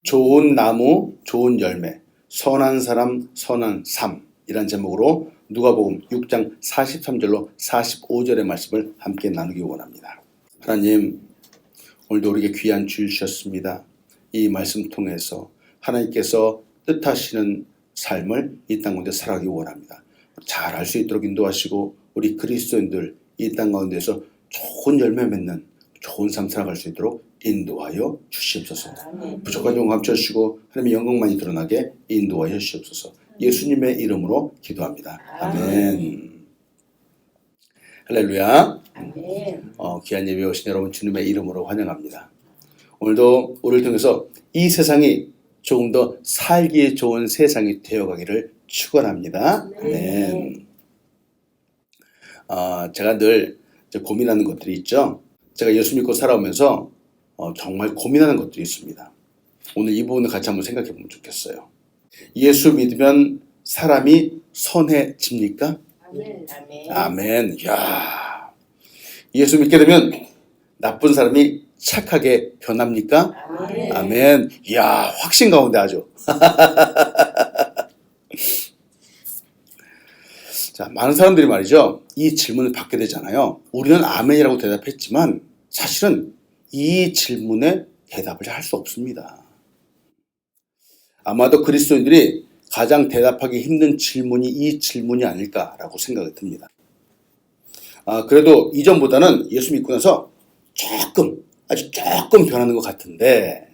좋은 나무, 좋은 열매, 선한 사람, 선한 삶이란 제목으로 누가복음 6장 43절로 45절의 말씀을 함께 나누기 원합니다. 하나님, 오늘도 우리에게 귀한 주일 주셨습니다. 이 말씀 통해서 하나님께서 뜻하시는 삶을 이 땅 가운데 살아가기 원합니다. 잘 알 수 있도록 인도하시고 우리 그리스도인들 이 땅 가운데서 좋은 열매 맺는 좋은 삶 살아갈 수 있도록 인도하여 주시옵소서. 부족한 종 감춰주시고 하나님의 영광만이 드러나게 인도하여 주시옵소서. 예수님의 이름으로 기도합니다. 아멘. 할렐루야. 귀한 예배 오신 여러분 주님의 이름으로 환영합니다. 오늘도 우리를 통해서 이 세상이 조금 더 살기에 좋은 세상이 되어가기를 축원합니다. 아멘. 제가 늘 고민하는 것들이 있죠. 제가 예수 믿고 살아오면서 정말 고민하는 것들이 있습니다. 오늘 이 부분을 같이 한번 생각해 보면 좋겠어요. 예수 믿으면 사람이 선해집니까? 아멘. 아멘. 야, 예수 믿게 되면 나쁜 사람이 착하게 변합니까? 아멘. 아멘. 이야, 확신 가운데 아주. 자, 많은 사람들이 말이죠. 이 질문을 받게 되잖아요. 우리는 아멘이라고 대답했지만 사실은 이 질문에 대답을 할 수 없습니다. 아마도 그리스도인들이 가장 대답하기 힘든 질문이 이 질문이 아닐까라고 생각이 듭니다. 그래도 이전보다는 예수 믿고 나서 아주 조금 변하는 것 같은데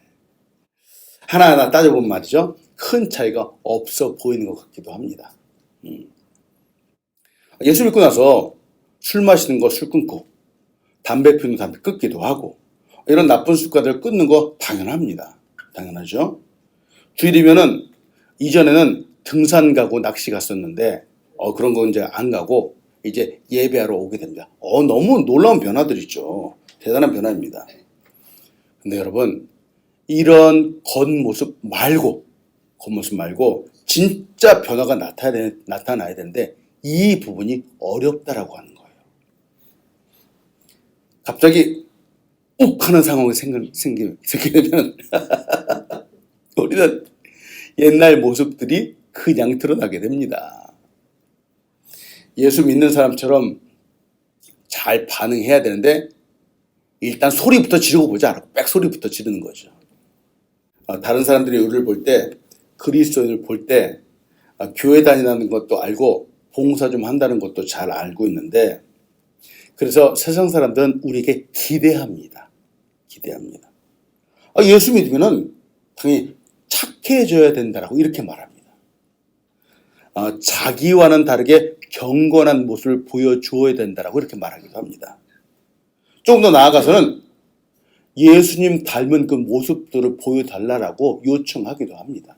하나하나 따져보면 말이죠. 큰 차이가 없어 보이는 것 같기도 합니다. 예수 믿고 나서 술 마시는 거 술 끊고 담배 피우는 거 담배 끊기도 하고 이런 나쁜 습관들을 끊는 거 당연합니다. 당연하죠. 주일이면은 이전에는 등산 가고 낚시 갔었는데 그런 거 이제 안 가고 이제 예배하러 오게 됩니다. 너무 놀라운 변화들이죠. 대단한 변화입니다. 근데 여러분 이런 겉모습 말고 진짜 변화가 나타나야 되는데 이 부분이 어렵다라고 하는 거예요. 갑자기 욱 하는 상황이 생기면 우리는 옛날 모습들이 그냥 드러나게 됩니다. 예수 믿는 사람처럼 잘 반응해야 되는데 일단 소리부터 지르고 보자. 빽소리부터 지르는 거죠. 다른 사람들이 우리를 볼 때, 그리스도인을 볼 때 교회 다니는 것도 알고 봉사 좀 한다는 것도 잘 알고 있는데 그래서 세상 사람들은 우리에게 기대합니다. 예수 믿으면은 당연히 착해져야 된다라고 이렇게 말합니다. 자기와는 다르게 경건한 모습을 보여주어야 된다라고 이렇게 말하기도 합니다. 조금 더 나아가서는 예수님 닮은 그 모습들을 보여달라고 요청하기도 합니다.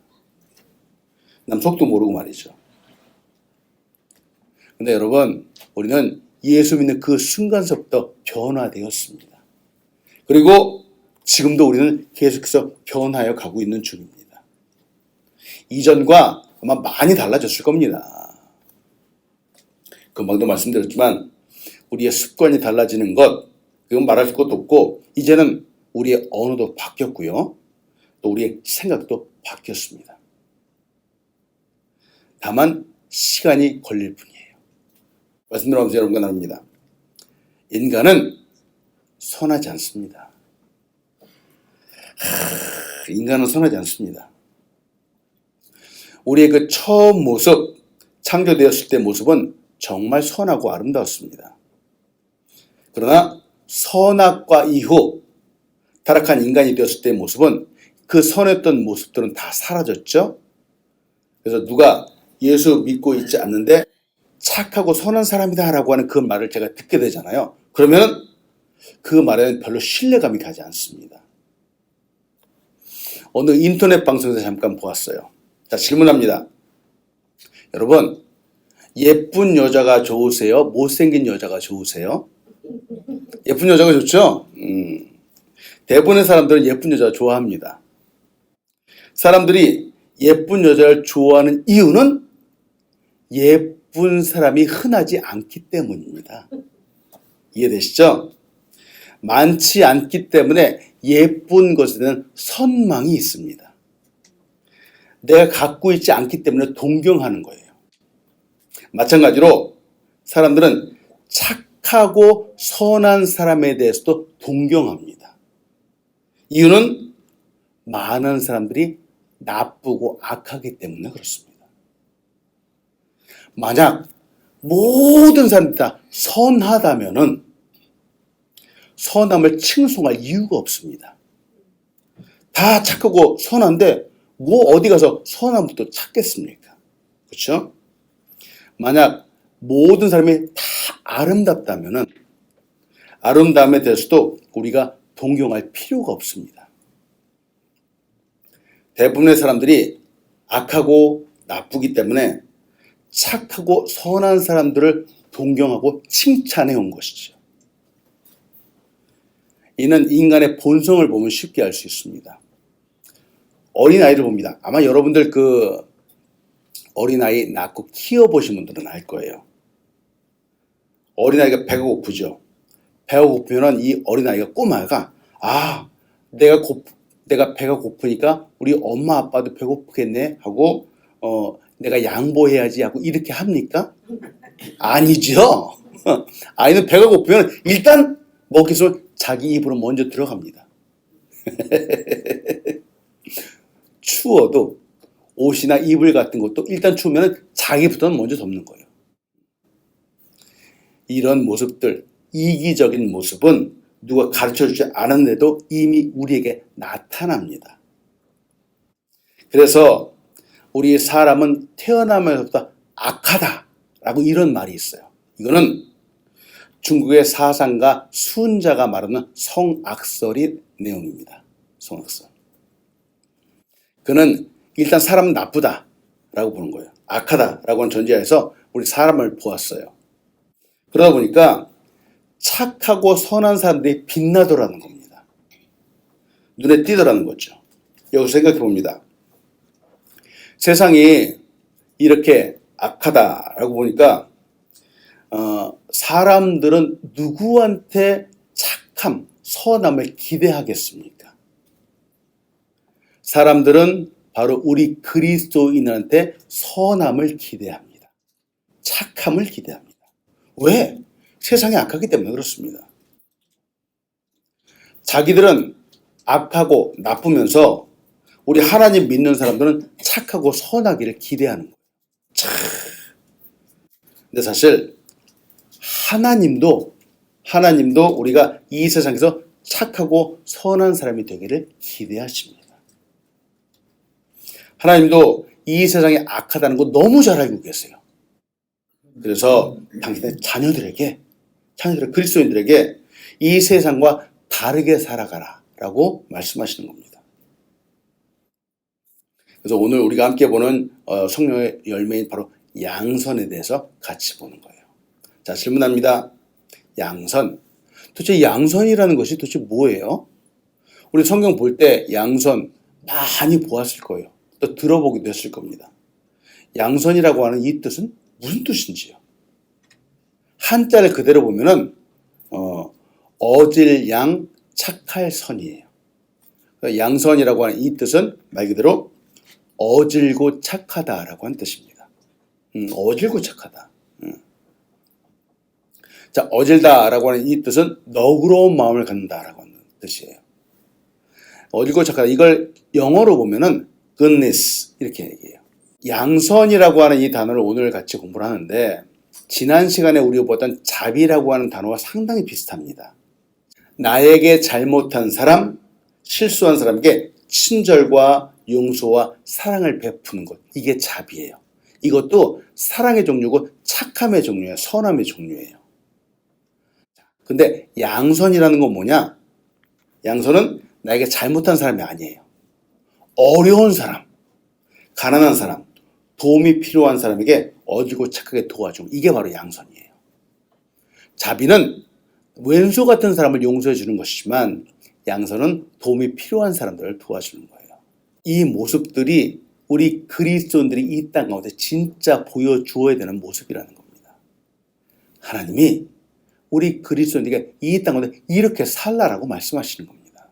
남 속도 모르고 말이죠. 근데 여러분, 우리는 예수 믿는 그 순간서부터 변화되었습니다. 그리고 지금도 우리는 계속해서 변하여 가고 있는 중입니다. 이전과 아마 많이 달라졌을 겁니다. 금방도 말씀드렸지만 우리의 습관이 달라지는 것, 그건 말할 것도 없고 이제는 우리의 언어도 바뀌었고요. 또 우리의 생각도 바뀌었습니다. 다만 시간이 걸릴 뿐이에요. 말씀 들어보면서 여러분과 나눕니다. 인간은 선하지 않습니다. 인간은 선하지 않습니다. 우리의 그 처음 모습, 창조되었을 때 모습은 정말 선하고 아름다웠습니다. 그러나 선악과 이후 타락한 인간이 되었을 때의 모습은 그 선했던 모습들은 다 사라졌죠. 그래서 누가 예수 믿고 있지 않는데 착하고 선한 사람이다 라고 하는 그 말을 제가 듣게 되잖아요. 그러면 그 말에는 별로 신뢰감이 가지 않습니다. 어느 인터넷 방송에서 잠깐 보았어요. 자, 질문합니다. 여러분, 예쁜 여자가 좋으세요? 못생긴 여자가 좋으세요? 예쁜 여자가 좋죠? 대부분의 사람들은 예쁜 여자 좋아합니다. 사람들이 예쁜 여자를 좋아하는 이유는 예쁜 사람이 흔하지 않기 때문입니다. 이해되시죠? 많지 않기 때문에 예쁜 것에는 선망이 있습니다. 내가 갖고 있지 않기 때문에 동경하는 거예요. 마찬가지로 사람들은 착하고 선한 사람에 대해서도 동경합니다. 이유는 많은 사람들이 나쁘고 악하기 때문에 그렇습니다. 만약 모든 사람들이 다 선하다면은 선함을 칭송할 이유가 없습니다. 다 착하고 선한데 뭐 어디 가서 선함을 또 찾겠습니까? 그렇죠? 만약 모든 사람이 다 아름답다면은 아름다움에 대해서도 우리가 동경할 필요가 없습니다. 대부분의 사람들이 악하고 나쁘기 때문에 착하고 선한 사람들을 동경하고 칭찬해 온 것이죠. 이는 인간의 본성을 보면 쉽게 알 수 있습니다. 어린아이를 봅니다. 아마 여러분들 그 어린아이 낳고 키워보신 분들은 알 거예요. 어린아이가 배가 고프죠. 배가 고프면 이 어린아이가 꼬마가 내가 배가 고프니까 우리 엄마 아빠도 배고프겠네 하고 내가 양보해야지 하고 이렇게 합니까? 아니죠. 아이는 배가 고프면 일단 먹기 위해서 자기 입으로 먼저 들어갑니다. 추워도 옷이나 이불 같은 것도 일단 추우면 자기부터 먼저 덮는 거예요. 이런 모습들, 이기적인 모습은 누가 가르쳐주지 않았는데도 이미 우리에게 나타납니다. 그래서 우리 사람은 태어나면서부터 악하다라고 이런 말이 있어요. 이거는 중국의 사상가 순자가 말하는 성악설의 내용입니다. 성악설. 그는 일단 사람은 나쁘다라고 보는 거예요. 악하다라고 하는 전제하에서 우리 사람을 보았어요. 그러다 보니까 착하고 선한 사람들이 빛나더라는 겁니다. 눈에 띄더라는 거죠. 여기서 생각해 봅니다. 세상이 이렇게 악하다라고 보니까 사람들은 누구한테 착함, 선함을 기대하겠습니까? 사람들은 바로 우리 그리스도인한테 선함을 기대합니다. 착함을 기대합니다. 왜? 세상이 악하기 때문에 그렇습니다. 자기들은 악하고 나쁘면서 우리 하나님 믿는 사람들은 착하고 선하기를 기대하는 거예요. 근데 사실 하나님도 우리가 이 세상에서 착하고 선한 사람이 되기를 기대하십니다. 하나님도 이 세상이 악하다는 거 너무 잘 알고 계세요. 그래서 당신의 자녀들에게 그리스도인들에게 이 세상과 다르게 살아가라 라고 말씀하시는 겁니다. 그래서 오늘 우리가 함께 보는 성령의 열매인 바로 양선에 대해서 같이 보는 거예요. 자, 질문합니다. 양선. 도대체 양선이라는 것이 도대체 뭐예요? 우리 성경 볼 때 양선 많이 보았을 거예요. 또 들어보기도 했을 겁니다. 양선이라고 하는 이 뜻은 무슨 뜻인지요? 한자를 그대로 보면은 어질양 착할 선이에요. 양선이라고 하는 이 뜻은 말 그대로 어질고 착하다라고 하는 뜻입니다. 어질고 착하다. 자, 어질다라고 하는 이 뜻은 너그러운 마음을 갖는다라고 하는 뜻이에요. 어질고 착하다. 이걸 영어로 보면은 goodness 이렇게 얘기해요. 양선이라고 하는 이 단어를 오늘 같이 공부를 하는데 지난 시간에 우리가 보던 자비라고 하는 단어와 상당히 비슷합니다. 나에게 잘못한 사람, 실수한 사람에게 친절과 용서와 사랑을 베푸는 것. 이게 자비예요. 이것도 사랑의 종류고 착함의 종류예요. 선함의 종류예요. 근데 양선이라는 건 뭐냐? 양선은 나에게 잘못한 사람이 아니에요. 어려운 사람, 가난한 사람, 도움이 필요한 사람에게 어지고 착하게 도와주고 이게 바로 양선이에요. 자비는 왼수 같은 사람을 용서해 주는 것이지만 양선은 도움이 필요한 사람들을 도와주는 거예요. 이 모습들이 우리 그리스도인들이 이 땅 가운데 진짜 보여주어야 되는 모습이라는 겁니다. 하나님이 우리 그리스도인들에게 이 땅 가운데 이렇게 살라라고 말씀하시는 겁니다.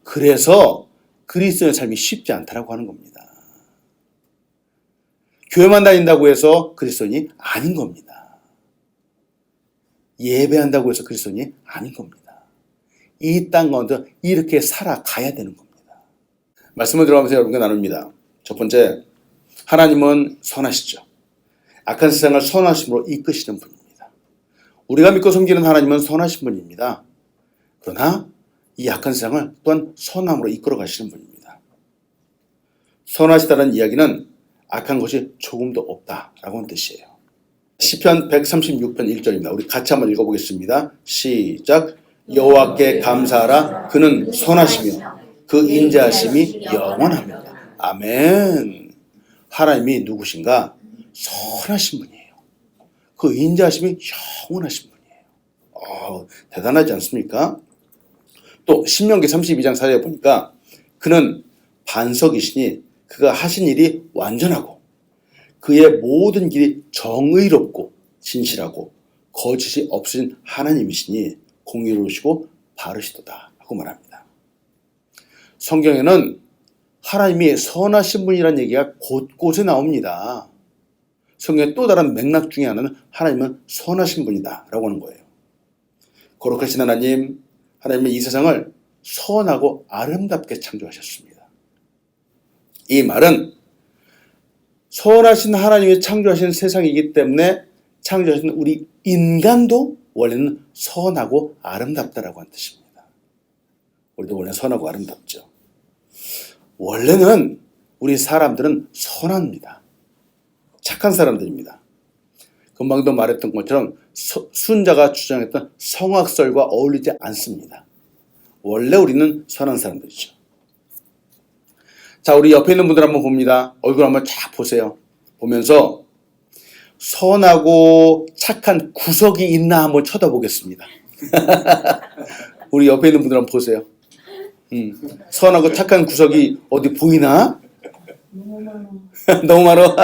그래서 그리스도의 삶이 쉽지 않다라고 하는 겁니다. 교회만 다닌다고 해서 그리스도인이 아닌 겁니다. 예배한다고 해서 그리스도인이 아닌 겁니다. 이 땅 가운데 이렇게 살아가야 되는 겁니다. 말씀을 들어가면서 여러분과 나눕니다. 첫 번째, 하나님은 선하시죠. 악한 세상을 선하심으로 이끄시는 분입니다. 우리가 믿고 섬기는 하나님은 선하신 분입니다. 그러나 이 악한 세상을 또한 선함으로 이끌어 가시는 분입니다. 선하시다는 이야기는 악한 것이 조금도 없다라고 하는 뜻이에요. 시편 136편 1절입니다. 우리 같이 한번 읽어보겠습니다. 시작. 여호와께 감사하라. 그는 선하시며 그 인자하심이 영원합니다. 아멘. 하나님이 누구신가? 선하신 분이에요. 그 인자하심이 영원하신 분이에요. 대단하지 않습니까? 또 신명기 32장 4절에 보니까 그는 반석이시니 그가 하신 일이 완전하고 그의 모든 길이 정의롭고 진실하고 거짓이 없으신 하나님이시니 공의로우시고 바르시도다 하고 말합니다. 성경에는 하나님이 선하신 분이라는 얘기가 곳곳에 나옵니다. 성경의 또 다른 맥락 중에 하나는 하나님은 선하신 분이다 라고 하는 거예요. 거룩하신 하나님은 이 세상을 선하고 아름답게 창조하셨습니다. 이 말은 선하신 하나님이 창조하신 세상이기 때문에 창조하신 우리 인간도 원래는 선하고 아름답다라고 하는 뜻입니다. 우리도 원래 선하고 아름답죠. 원래는 우리 사람들은 선합니다. 착한 사람들입니다. 금방도 말했던 것처럼 순자가 주장했던 성악설과 어울리지 않습니다. 원래 우리는 선한 사람들이죠. 자, 우리 옆에 있는 분들 한번 봅니다. 얼굴 한번 쫙 보세요. 보면서 선하고 착한 구석이 있나 한번 쳐다보겠습니다. 우리 옆에 있는 분들 한번 보세요. 선하고 착한 구석이 어디 보이나? 너무 많아. 너무 많아.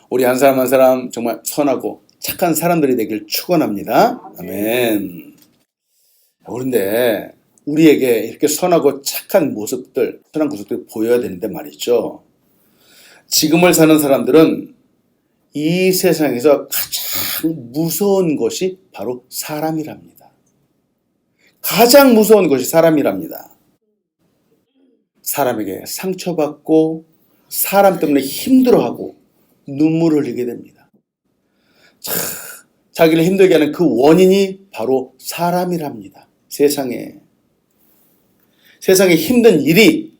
우리 한 사람 한 사람 정말 선하고 착한 사람들이 되길 축원합니다. 아멘. 그런데 우리에게 이렇게 선하고 착한 모습들, 선한 모습들이 보여야 되는데 말이죠. 지금을 사는 사람들은 이 세상에서 가장 무서운 것이 바로 사람이랍니다. 가장 무서운 것이 사람이랍니다. 사람에게 상처받고 사람 때문에 힘들어하고 눈물을 흘리게 됩니다. 자기를 힘들게 하는 그 원인이 바로 사람이랍니다. 세상에 힘든 일이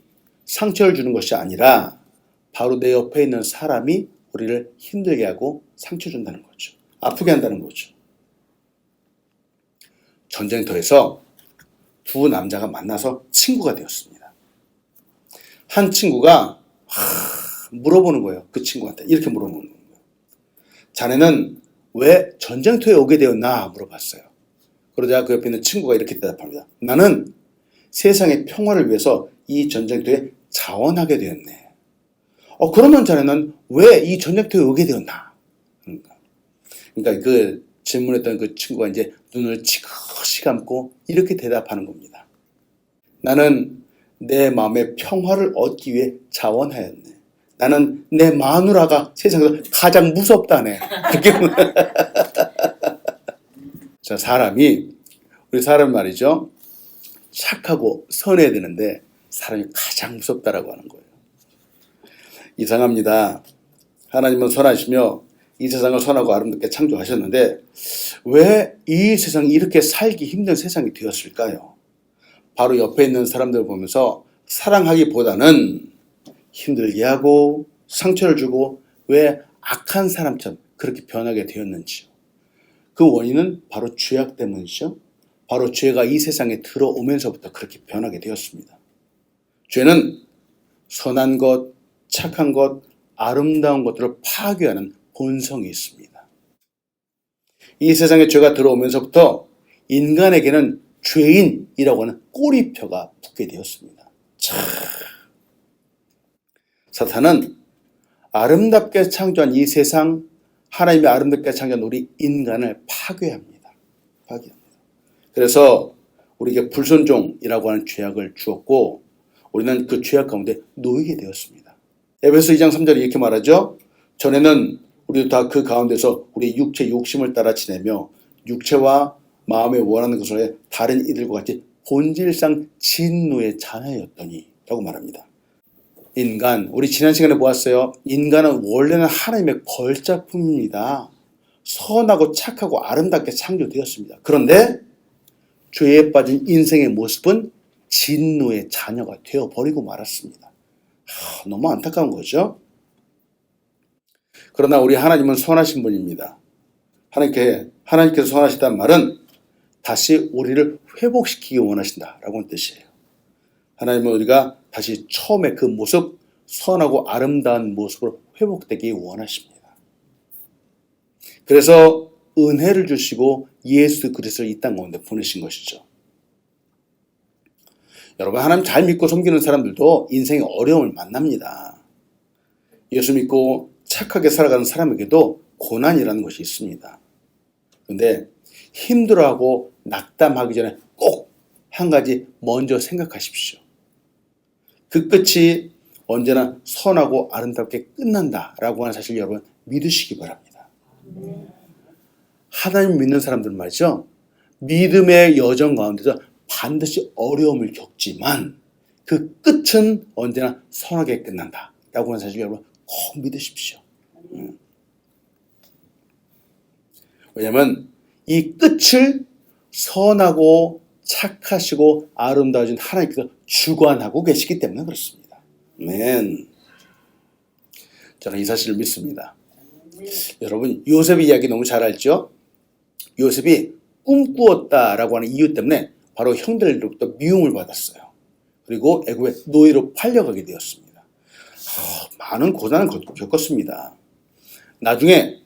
상처를 주는 것이 아니라 바로 내 옆에 있는 사람이 우리를 힘들게 하고 상처 준다는 거죠. 아프게 한다는 거죠. 전쟁터에서 두 남자가 만나서 친구가 되었습니다. 한 친구가 물어보는 거예요. 그 친구한테 이렇게 물어보는 거예요. 자네는 왜 전쟁터에 오게 되었나 물어봤어요. 그러자 그 옆에 있는 친구가 이렇게 대답합니다. 나는 세상의 평화를 위해서 이 전쟁터에 자원하게 되었네. 그러면 자네는 왜 이 전쟁터에 오게 되었나? 그러니까 그 질문했던 그 친구가 이제 눈을 지그시 감고 이렇게 대답하는 겁니다. 나는 내 마음의 평화를 얻기 위해 자원하였네. 나는 내 마누라가 세상에서 가장 무섭다네. 그렇게 자, 우리 사람 말이죠. 착하고 선해야 되는데 사람이 가장 무섭다라고 하는 거예요. 이상합니다. 하나님은 선하시며 이 세상을 선하고 아름답게 창조하셨는데 왜 이 세상이 이렇게 살기 힘든 세상이 되었을까요? 바로 옆에 있는 사람들을 보면서 사랑하기보다는 힘들게 하고 상처를 주고 왜 악한 사람처럼 그렇게 변하게 되었는지요. 그 원인은 바로 죄악 때문이죠. 바로 죄가 이 세상에 들어오면서부터 그렇게 변하게 되었습니다. 죄는 선한 것, 착한 것, 아름다운 것들을 파괴하는 본성이 있습니다. 이 세상에 죄가 들어오면서부터 인간에게는 죄인이라고 하는 꼬리표가 붙게 되었습니다. 사탄은 아름답게 창조한 이 세상, 하나님이 아름답게 창조한 우리 인간을 파괴합니다. 그래서 우리에게 불순종이라고 하는 죄악을 주었고 우리는 그 죄악 가운데 놓이게 되었습니다. 에베소 2장 3절에 이렇게 말하죠. 전에는 우리도 다 그 가운데서 우리의 육체 욕심을 따라 지내며 육체와 마음에 원하는 것을 다른 이들과 같이 본질상 진노의 자녀였더니 라고 말합니다. 인간, 우리 지난 시간에 보았어요. 인간은 원래는 하나님의 걸작품입니다. 선하고 착하고 아름답게 창조되었습니다. 그런데 죄에 빠진 인생의 모습은 진노의 자녀가 되어버리고 말았습니다. 너무 안타까운 거죠. 그러나 우리 하나님은 선하신 분입니다. 하나님께서 선하시다는 말은 다시 우리를 회복시키기 원하신다라고 하는 뜻이에요. 하나님은 우리가 다시 처음에 그 모습, 선하고 아름다운 모습으로 회복되기 원하십니다. 그래서 은혜를 주시고 예수 그리스도를 이 땅 가운데 보내신 것이죠. 여러분, 하나님 잘 믿고 섬기는 사람들도 인생의 어려움을 만납니다. 예수 믿고 착하게 살아가는 사람에게도 고난이라는 것이 있습니다. 그런데 힘들어하고 낙담하기 전에 꼭 한 가지 먼저 생각하십시오. 그 끝이 언제나 선하고 아름답게 끝난다라고 하는 사실 여러분 믿으시기 바랍니다. 하나님 믿는 사람들은 말이죠. 믿음의 여정 가운데서 반드시 어려움을 겪지만 그 끝은 언제나 선하게 끝난다라고 하는 사실 여러분 꼭 믿으십시오. 왜냐하면 이 끝을 선하고 착하시고 아름다워진 하나님께서 주관하고 계시기 때문에 그렇습니다. 아멘. 저는 이 사실을 믿습니다. 여러분, 요셉의 이야기 너무 잘 알죠? 요셉이 꿈꾸었다라고 하는 이유 때문에 바로 형들로부터 미움을 받았어요. 그리고 애굽의 노예로 팔려가게 되었습니다. 많은 고난을 겪었습니다. 나중에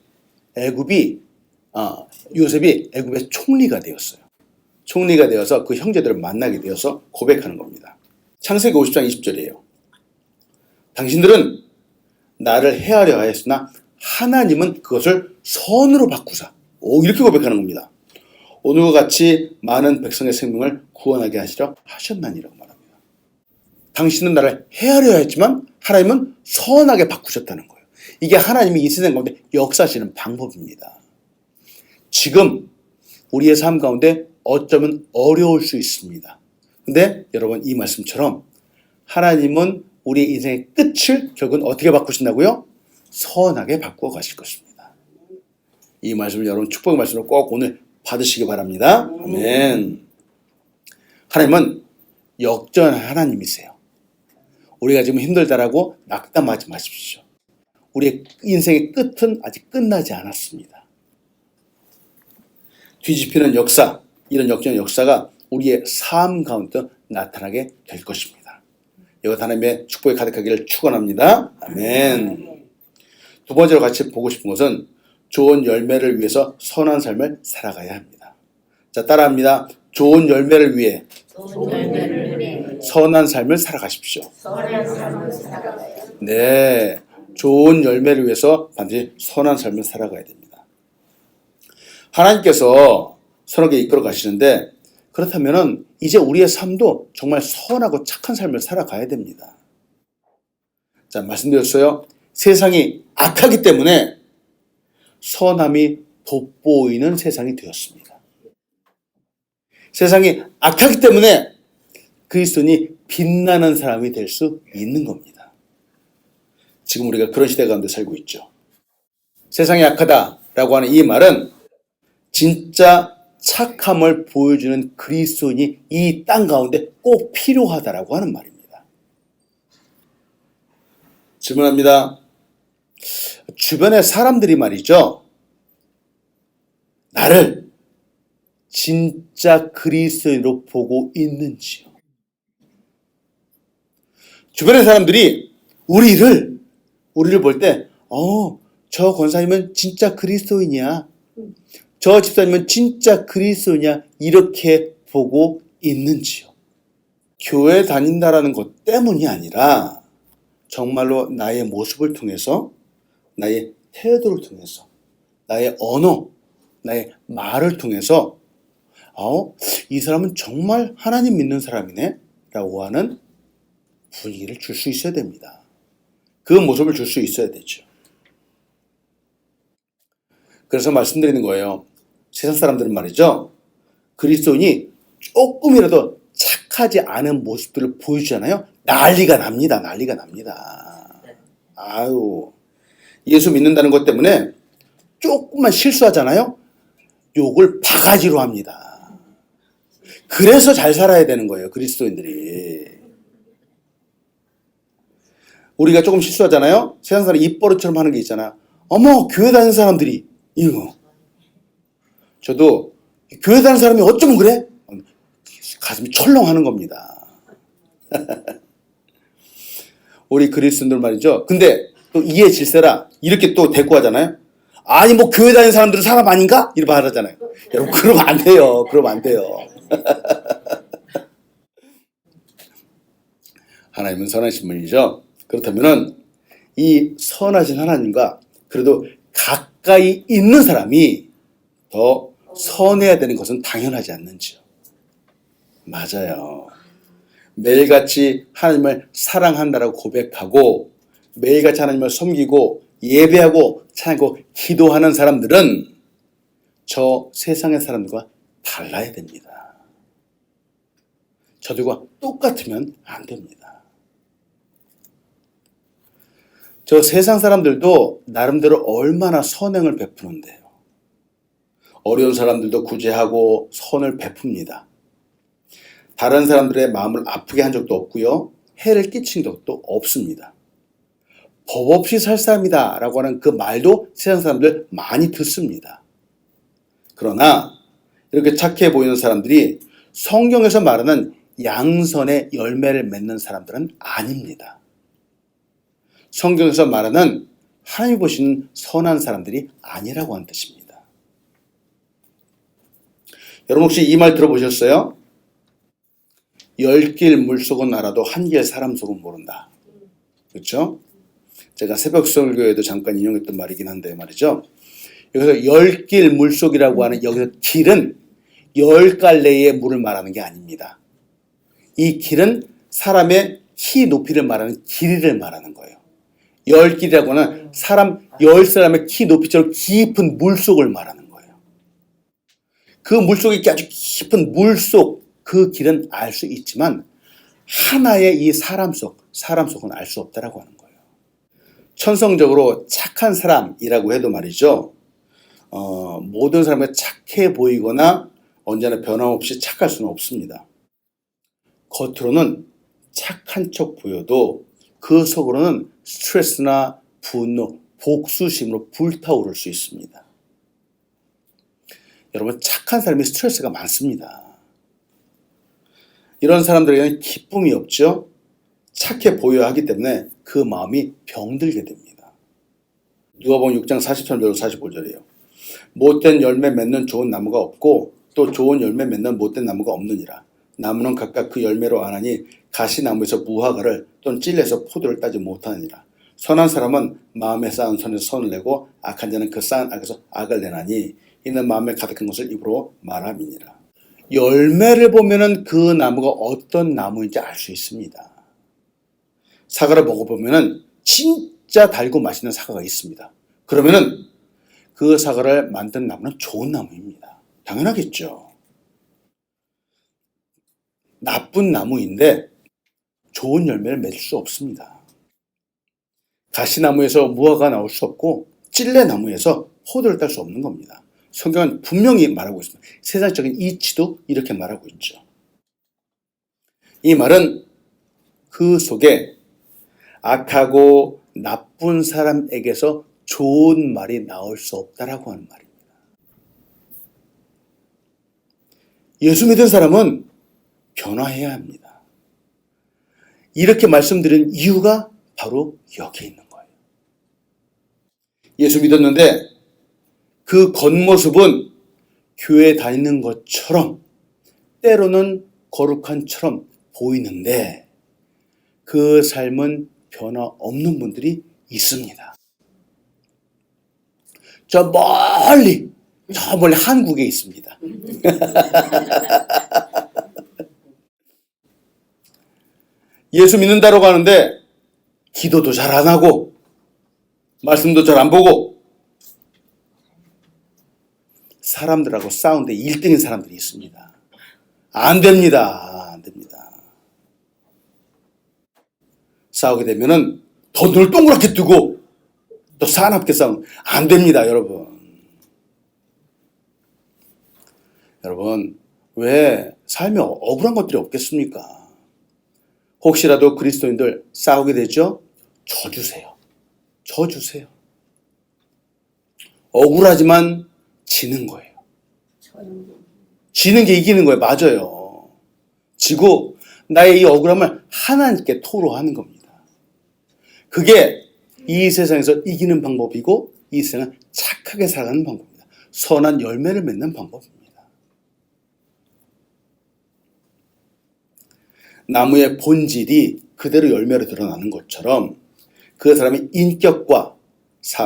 요셉이 애굽의 총리가 되었어요. 총리가 되어서 그 형제들을 만나게 되어서 고백하는 겁니다. 창세기 50장 20절이에요. 당신들은 나를 해하려 하였으나 하나님은 그것을 선으로 바꾸사. 이렇게 고백하는 겁니다. 오늘과 같이 많은 백성의 생명을 구원하게 하시려 하셨나니라고 말합니다. 당신은 나를 해하려 했지만 하나님은 선하게 바꾸셨다는 거예요. 이게 하나님이 이 세상 가운데 역사하시는 방법입니다. 지금 우리의 삶 가운데 어쩌면 어려울 수 있습니다. 근데 여러분, 이 말씀처럼 하나님은 우리의 인생의 끝을 결국은 어떻게 바꾸신다고요? 선하게 바꾸어 가실 것입니다. 이 말씀을 여러분 축복의 말씀으로 꼭 오늘 받으시기 바랍니다. 아멘. 하나님은 역전한 하나님이세요. 우리가 지금 힘들다라고 낙담하지 마십시오. 우리의 인생의 끝은 아직 끝나지 않았습니다. 뒤집히는 역사, 이런 역전의 역사가 우리의 삶 가운데 나타나게 될 것입니다. 이것 하나님의 축복이 가득하기를 축원합니다. 아멘. 두 번째로 같이 보고 싶은 것은 좋은 열매를 위해서 선한 삶을 살아가야 합니다. 자, 따라합니다. 좋은 열매를 위해 선한 삶을 살아가십시오. 네, 좋은 열매를 위해서 반드시 선한 삶을 살아가야 됩니다. 하나님께서 선하게 이끌어 가시는데, 그렇다면 이제 우리의 삶도 정말 선하고 착한 삶을 살아가야 됩니다. 자, 말씀드렸어요. 세상이 악하기 때문에 선함이 돋보이는 세상이 되었습니다. 세상이 악하기 때문에 그리스도인이 빛나는 사람이 될 수 있는 겁니다. 지금 우리가 그런 시대 가운데 살고 있죠. 세상이 악하다라고 하는 이 말은 진짜 착함을 보여주는 그리스도인이 이 땅 가운데 꼭 필요하다라고 하는 말입니다. 질문합니다. 주변의 사람들이 말이죠, 나를 진짜 그리스도인으로 보고 있는지요? 주변의 사람들이 우리를 볼 때, 저 권사님은 진짜 그리스도인이야, 저 집사님은 진짜 그리스도냐, 이렇게 보고 있는지요? 교회 다닌다라는 것 때문이 아니라 정말로 나의 모습을 통해서, 나의 태도를 통해서, 나의 언어, 나의 말을 통해서 이 사람은 정말 하나님 믿는 사람이네 라고 하는 분위기를 줄 수 있어야 됩니다. 그 모습을 줄 수 있어야 되죠. 그래서 말씀드리는 거예요. 세상 사람들은 말이죠. 그리스도인이 조금이라도 착하지 않은 모습들을 보여주잖아요. 난리가 납니다. 난리가 납니다. 아유, 예수 믿는다는 것 때문에 조금만 실수하잖아요. 욕을 바가지로 합니다. 그래서 잘 살아야 되는 거예요. 그리스도인들이. 우리가 조금 실수하잖아요. 세상 사람 입버릇처럼 하는 게 있잖아. 어머, 교회 다니는 사람들이 이거. 저도 교회 다니는 사람이 어쩌면 그래? 가슴이 철렁하는 겁니다. 우리 그리스도인들 말이죠. 근데 또 이해 질세라 이렇게 또 대꾸하잖아요. 아니 뭐 교회 다니는 사람들은 사람 아닌가? 이렇게 말하잖아요. 여러분 그러면 안 돼요. 그러면 안 돼요. 하나님은 선하신 분이죠. 그렇다면은 이 선하신 하나님과 그래도 가까이 있는 사람이 더 선해야 되는 것은 당연하지 않는지요. 맞아요. 매일같이 하나님을 사랑한다라고 고백하고 매일같이 하나님을 섬기고 예배하고 찬양하고 기도하는 사람들은 저 세상의 사람들과 달라야 됩니다. 저들과 똑같으면 안 됩니다. 저 세상 사람들도 나름대로 얼마나 선행을 베푸는데요. 어려운 사람들도 구제하고 선을 베풉니다. 다른 사람들의 마음을 아프게 한 적도 없고요. 해를 끼친 적도 없습니다. 법 없이 살 사람이다 라고 하는 그 말도 세상 사람들 많이 듣습니다. 그러나 이렇게 착해 보이는 사람들이 성경에서 말하는 양선의 열매를 맺는 사람들은 아닙니다. 성경에서 말하는 하나님이 보시는 선한 사람들이 아니라고 하는 뜻입니다. 여러분 혹시 이 말 들어보셨어요? 10길 물속은 알아도 한 길 사람 속은 모른다. 그렇죠? 제가 새벽 설교에도 잠깐 인용했던 말이긴 한데 말이죠. 여기서 10길 물속이라고 하는 여기서 길은 10갈래의 물을 말하는 게 아닙니다. 이 길은 사람의 키 높이를 말하는 길이를 말하는 거예요. 10길이라고 하는 사람 10사람의 키 높이처럼 깊은 물속을 말하는 거예요. 그 물속이 아주 깊은 물속 그 길은 알 수 있지만 하나의 이 사람 속은 알 수 없다라고 하는 거예요. 천성적으로 착한 사람이라고 해도 말이죠. 모든 사람이 착해 보이거나 언제나 변함없이 착할 수는 없습니다. 겉으로는 착한 척 보여도 그 속으로는 스트레스나 분노, 복수심으로 불타오를 수 있습니다. 여러분 착한 사람이 스트레스가 많습니다. 이런 사람들에게는 기쁨이 없죠. 착해 보여야 하기 때문에 그 마음이 병들게 됩니다. 누가복음 6장 43절 45절이에요. 못된 열매 맺는 좋은 나무가 없고 또 좋은 열매 맺는 못된 나무가 없느니라. 나무는 각각 그 열매로 아나니 가시나무에서 무화과를 또는 찔레에서 포도를 따지 못하느니라. 선한 사람은 마음에 쌓은 선에서 선을 내고 악한 자는 그 쌓은 악에서 악을 내나니 이는 마음에 가득한 것을 입으로 말함이니라. 열매를 보면은 그 나무가 어떤 나무인지 알 수 있습니다. 사과를 먹어보면은 진짜 달고 맛있는 사과가 있습니다. 그러면은 그 사과를 만든 나무는 좋은 나무입니다. 당연하겠죠. 나쁜 나무인데 좋은 열매를 맺을 수 없습니다. 가시나무에서 무화과가 나올 수 없고 찔레나무에서 포도를 딸 수 없는 겁니다. 성경은 분명히 말하고 있습니다. 세상적인 이치도 이렇게 말하고 있죠. 이 말은 그 속에 악하고 나쁜 사람에게서 좋은 말이 나올 수 없다라고 하는 말입니다. 예수 믿은 사람은 변화해야 합니다. 이렇게 말씀드린 이유가 바로 여기에 있는 거예요. 예수 믿었는데 그 겉모습은 교회 다니는 것처럼 때로는 거룩한처럼 보이는데 그 삶은 변화 없는 분들이 있습니다. 저 멀리 한국에 있습니다. 예수 믿는다고 하는데 기도도 잘 안 하고 말씀도 잘 안 보고 사람들하고 싸우는데 1등인 사람들이 있습니다. 안 됩니다. 안 됩니다. 싸우게 되면은 더 눈을 동그랗게 뜨고 또 사납게 싸우면 안 됩니다, 여러분. 여러분, 왜 삶에 억울한 것들이 없겠습니까? 혹시라도 그리스도인들 싸우게 되죠? 져주세요. 져주세요. 억울하지만 지는 거예요. 지는 게 이기는 거예요. 맞아요. 지고 나의 이 억울함을 하나님께 토로하는 겁니다. 그게 이 세상에서 이기는 방법이고 이 세상을 착하게 살아가는 방법입니다. 선한 열매를 맺는 방법입니다. 나무의 본질이 그대로 열매로 드러나는 것처럼 그 사람의 인격과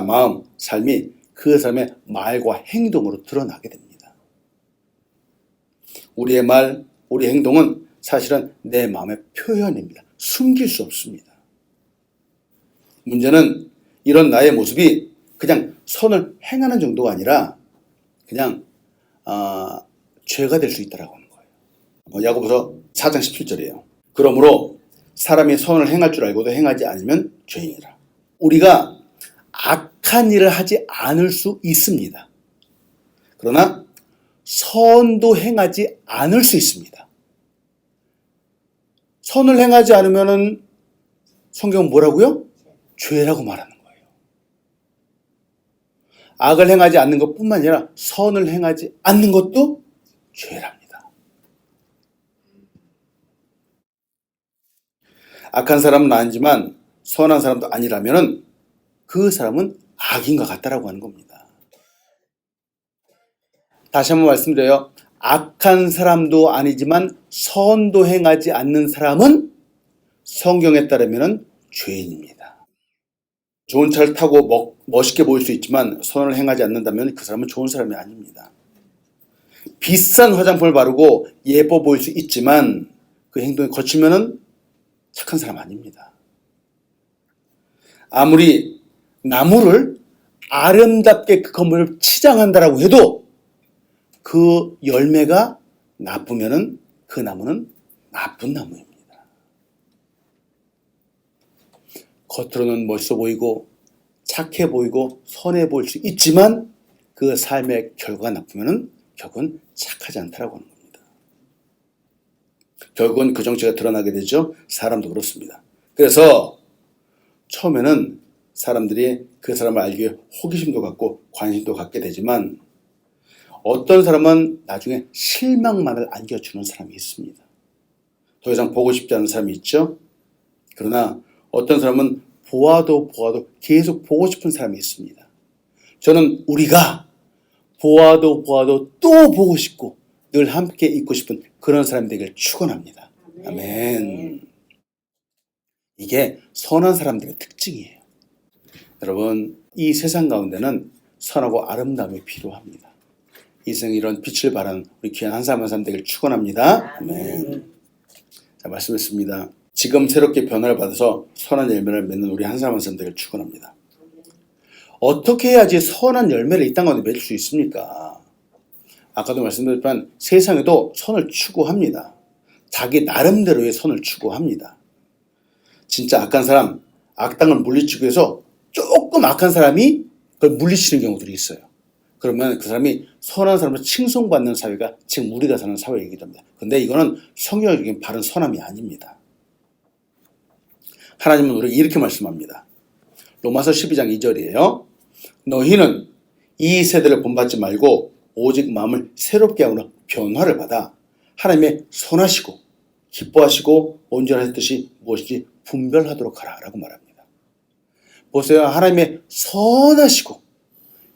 마음, 삶이 그 사람의 말과 행동으로 드러나게 됩니다. 우리의 말, 우리의 행동은 사실은 내 마음의 표현입니다. 숨길 수 없습니다. 문제는 이런 나의 모습이 그냥 선을 행하는 정도가 아니라 그냥 죄가 될 수 있다라고 하는 거예요. 야고보서 4장 17절이에요. 그러므로 사람이 선을 행할 줄 알고도 행하지 않으면 죄인이라. 우리가 악한 일을 하지 않을 수 있습니다. 그러나 선도 행하지 않을 수 있습니다. 선을 행하지 않으면은 성경은 뭐라고요? 죄라고 말하는 거예요. 악을 행하지 않는 것뿐만 아니라 선을 행하지 않는 것도 죄랍니다. 악한 사람은 아니지만 선한 사람도 아니라면은 그 사람은 악인과 같다라고 하는 겁니다. 다시 한번 말씀드려요. 악한 사람도 아니지만 선도 행하지 않는 사람은 성경에 따르면 죄인입니다. 좋은 차를 타고 멋있게 보일 수 있지만 선을 행하지 않는다면 그 사람은 좋은 사람이 아닙니다. 비싼 화장품을 바르고 예뻐 보일 수 있지만 그 행동이 거치면은 착한 사람 아닙니다. 아무리 나무를 아름답게 그 건물을 치장한다라고 해도 그 열매가 나쁘면은 그 나무는 나쁜 나무입니다. 겉으로는 멋있어 보이고 착해 보이고 선해 보일 수 있지만 그 삶의 결과가 나쁘면은 결국은 착하지 않다라고 하는 겁니다. 결국은 그 정체가 드러나게 되죠. 사람도 그렇습니다. 그래서 처음에는 사람들이 그 사람을 알기 위해 호기심도 갖고 관심도 갖게 되지만 어떤 사람은 나중에 실망만을 안겨주는 사람이 있습니다. 더 이상 보고 싶지 않은 사람이 있죠. 그러나 어떤 사람은 보아도 계속 보고 싶은 사람이 있습니다. 저는 우리가 보아도 또 보고 싶고 늘 함께 있고 싶은 그런 사람이 되길 축원합니다. 아멘. 이게 선한 사람들의 특징이에요. 여러분, 이 세상 가운데는 선하고 아름다움이 필요합니다. 이 세상에 이런 빛을 발하는 우리 귀한 한 사람 한 사람 되길 축원합니다. 아멘. 자, 말씀했습니다. 지금 새롭게 변화를 받아서 선한 열매를 맺는 우리 한 사람 한 사람 되길 축원합니다. 어떻게 해야지 선한 열매를 이 땅 가운데 맺을 수 있습니까? 아까도 말씀드렸지만 세상에도 선을 추구합니다. 자기 나름대로의 선을 추구합니다. 진짜 악한 사람, 악당을 물리치기 위해서 조금 악한 사람이 그걸 물리치는 경우들이 있어요. 그러면 그 사람이 선한 사람으로 칭송받는 사회가 지금 우리가 사는 사회이기도 합니다. 근데 이거는 성경적인 바른 선함이 아닙니다. 하나님은 우리에게 이렇게 말씀합니다. 로마서 12장 2절이에요. 너희는 이 세대를 본받지 말고 오직 마음을 새롭게 하므로 변화를 받아 하나님의 선하시고 기뻐하시고 온전한 뜻이 무엇인지 분별하도록 하라 라고 말합니다. 보세요. 하나님의 선하시고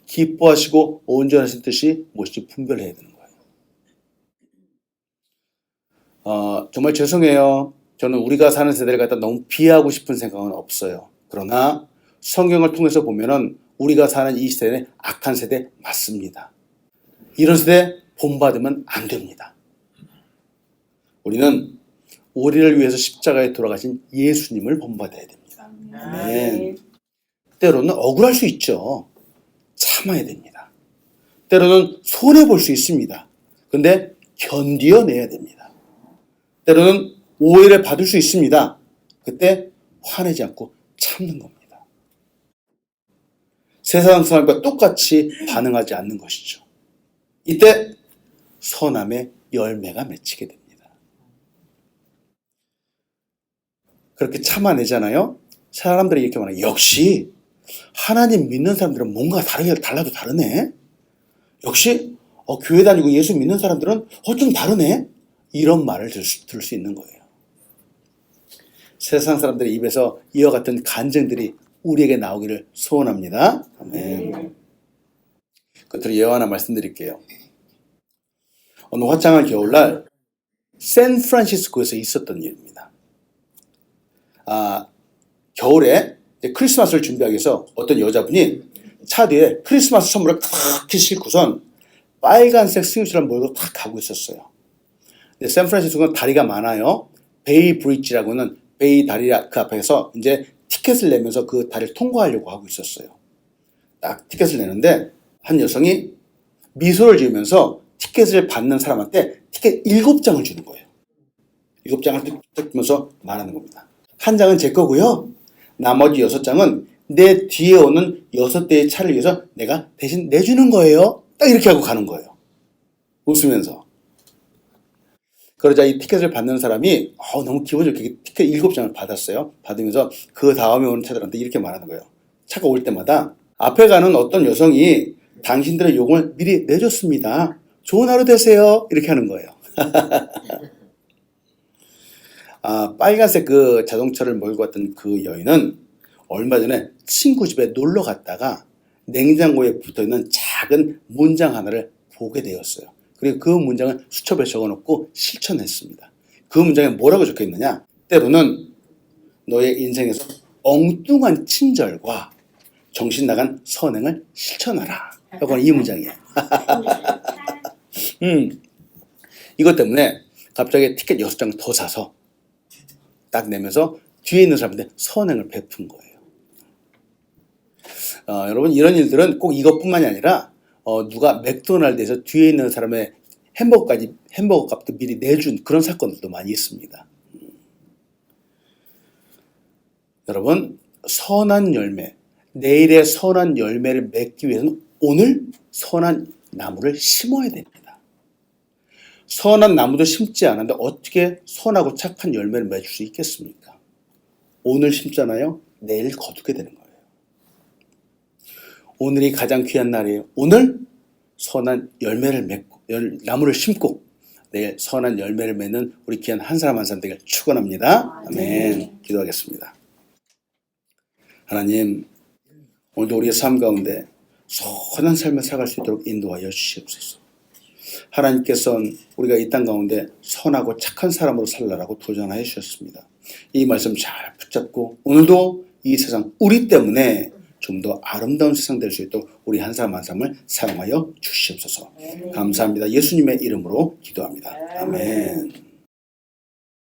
기뻐하시고 온전하신 뜻이 무엇인지 분별해야 되는 거예요. 정말 죄송해요. 저는 우리가 사는 세대를 갖다 너무 비하하고 싶은 생각은 없어요. 그러나 성경을 통해서 보면은 우리가 사는 이 세대는 악한 세대 맞습니다. 이런 세대 본받으면 안 됩니다. 우리는 우리를 위해서 십자가에 돌아가신 예수님을 본받아야 됩니다. 아멘. 때로는 억울할 수 있죠. 참아야 됩니다. 때로는 손해볼 수 있습니다. 근데 견디어내야 됩니다. 때로는 오해를 받을 수 있습니다. 그때 화내지 않고 참는 겁니다. 세상 사람과 똑같이 반응하지 않는 것이죠. 이때 선함의 열매가 맺히게 됩니다. 그렇게 참아내잖아요. 사람들이 이렇게 말해요. 역시 하나님 믿는 사람들은 뭔가 달라도 다르네. 역시 교회 다니고 예수 믿는 사람들은 좀 다르네. 이런 말을 들을 수 있는 거예요. 세상 사람들의 입에서 이와 같은 간증들이 우리에게 나오기를 소원합니다. 아멘. 끝으로 예화 하나 말씀드릴게요. 어느 화창한 겨울날 샌프란시스코에서 있었던 일입니다. 겨울에 크리스마스를 준비하기 위해서 어떤 여자분이 차 뒤에 크리스마스 선물을 크게 싣고선 빨간색 승용차를 몰고 탁 가고 있었어요. 근데 샌프란시스코는 다리가 많아요. 베이 브릿지라고는 베이 다리 그 앞에서 이제 티켓을 내면서 그 다리를 통과하려고 하고 있었어요. 딱 티켓을 내는데 한 여성이 미소를 지으면서 티켓을 받는 사람한테 티켓 7장을 주는 거예요. 7장을 딱 주면서 말하는 겁니다. 한 장은 제 거고요. 나머지 6장은 내 뒤에 오는 6대의 차를 위해서 내가 대신 내주는 거예요. 딱 이렇게 하고 가는 거예요. 웃으면서. 그러자 이 티켓을 받는 사람이 너무 기분 좋게 티켓 7장을 받았어요. 받으면서 그 다음에 오는 차들한테 이렇게 말하는 거예요. 차가 올 때마다 앞에 가는 어떤 여성이 당신들의 요금을 미리 내줬습니다. 좋은 하루 되세요. 이렇게 하는 거예요. 빨간색 그 자동차를 몰고 왔던 그 여인은 얼마 전에 친구 집에 놀러 갔다가 냉장고에 붙어있는 작은 문장 하나를 보게 되었어요. 그리고 그 문장을 수첩에 적어놓고 실천했습니다. 그 문장에 뭐라고 적혀있느냐? 때로는 너의 인생에서 엉뚱한 친절과 정신 나간 선행을 실천하라. 이건 이 문장이에요. 이것 때문에 갑자기 티켓 6장 더 사서 딱 내면서 뒤에 있는 사람한테 선행을 베푼 거예요. 여러분 이런 일들은 꼭 이것뿐만이 아니라 누가 맥도날드에서 뒤에 있는 사람의 햄버거 값도 미리 내준 그런 사건들도 많이 있습니다. 여러분 선한 열매, 내일의 선한 열매를 맺기 위해서는 오늘 선한 나무를 심어야 됩니다. 선한 나무도 심지 않았는데 어떻게 선하고 착한 열매를 맺을 수 있겠습니까? 오늘 심잖아요. 내일 거두게 되는 거예요. 오늘이 가장 귀한 날이에요. 오늘 선한 열매를 맺고 나무를 심고 내일 선한 열매를 맺는 우리 귀한 한 사람 한 사람 되길 축원합니다. 아멘. 기도하겠습니다. 하나님, 오늘도 우리의 삶 가운데 선한 삶을 살아갈 수 있도록 인도하여 주시옵소서. 하나님께서는 우리가 이 땅 가운데 선하고 착한 사람으로 살라라고 도전하여 주셨습니다. 이 말씀 잘 붙잡고 오늘도 이 세상 우리 때문에 좀 더 아름다운 세상 될 수 있도록 우리 한 사람 한 사람을 사용하여 주시옵소서. 감사합니다. 예수님의 이름으로 기도합니다. 아멘.